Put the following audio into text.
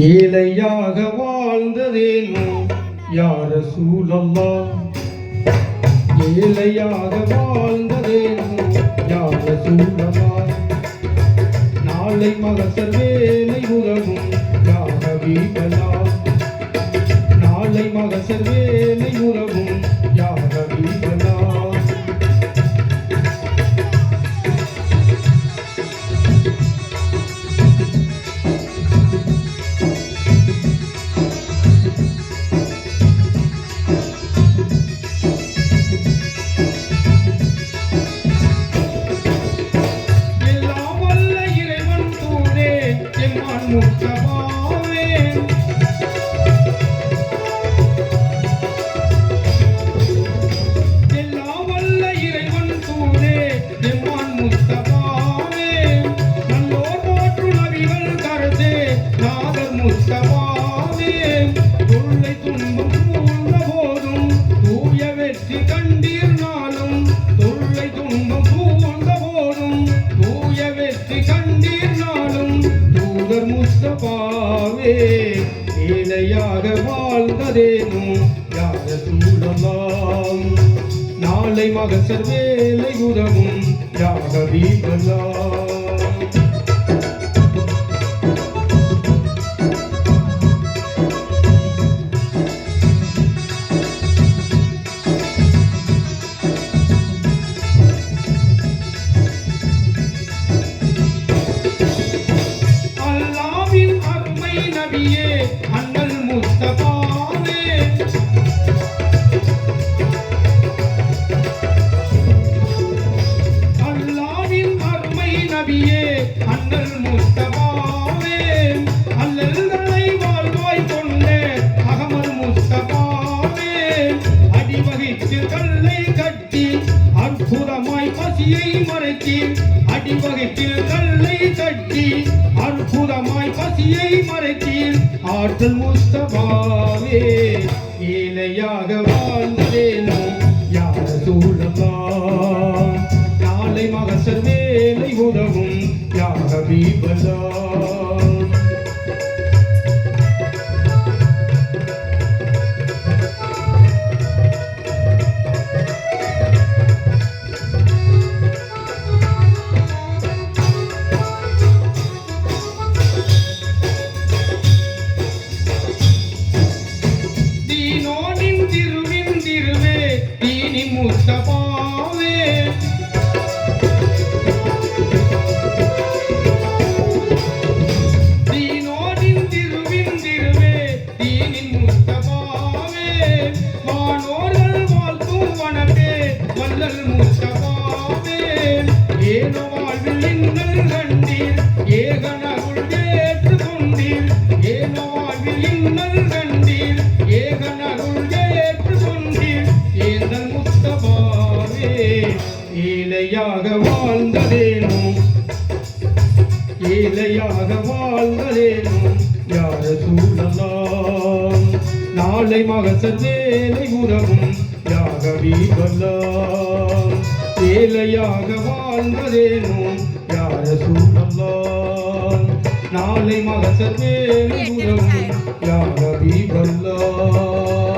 ஏழையாக வாழ்ந்ததேனோ யா ரசூலல்லாஹ், ஏழையாக வாழ்ந்ததேனோ யா ரசூலல்லாஹ், நாளை மகசர் வேலை உதவும் யா ஹபீபல்லாஹ், நாளை மகசர் வேலை உதவும் யா ஹபீபல்லாஹ். முஸ்தபாவே எல்லாம் வல்ல இறைவன் தூதே எம்மான் முஸ்தபாவே, நல்லோர் போற்று நபிகள் கரசே நாதர் முஸ்தபாவே, தொல்லை துன்பம் சூழ்ந்த போதும் தூய வெற்றி கண்டீர் நாளும், தொல்லை துன்பம் சூழ்ந்த போதும் தூய வெற்றி கண்டீர் நாளும், தூதர் முஸ்தபாவே ஏழையாக வாழ்ந்ததேனோ யா ரசூலல்லாஹ், நாளை மகசர் வேலை உதவும் யா ஹபீபல்லாஹ். நபியே அண்ணல் முஸ்தபாவே, அல்லாஹ்வின் அருமை நபியே அண்ணல் முஸ்தபாவே, அல்லல்களை வாழ்வாய் கொண்ட அகமது முஸ்தபாவே, அடிவகித்து கல்லை கட்டி அற்புதமாய் பசியை மறைத்தி, அடிவகித்தில் கல்லை கட்டி அற்புதமாய் பசியை மறைத்தீர் ஆற்றல் முஸ்தபாவே, ஏழையாக வாழ்ந்ததேனோ யா ரசூலல்லாஹ், நாளை மகசர் வேலை உதவும் யா ஹபீபல்லாஹ். முஸ்தபாவே தீனோடின் திருவின் திருவே தீனின் முஸ்தபாவே, வானோர்கள் வாழ்த்தும் வனப்பே வல்லல் முஸ்தபாவே, ஏனோ வாழ்வில் இன்னல் கண்டீர் ஏகனருள் ஏற்று கொண்டீர், ஏனோ வாழ்வில் இன்னல் கண்டீர் ஏகனருள் ஏற்று கொண்டீர், ஏந்தல் முஸ்தபாவே ஏழையாக வாழ்ந்ததேனோ, ஏழையாக வாழ்ந்ததேனோ யா ரசூலல்லாஹ், நாளை மகசர் வேலை உதவும் யா ஹபீபல்லாஹ், ஏழையாக வாழ்ந்ததேனோ யா ரசூலல்லாஹ், நாளை மகசர் வேலை உதவும் யா ஹபீபல்லாஹ்.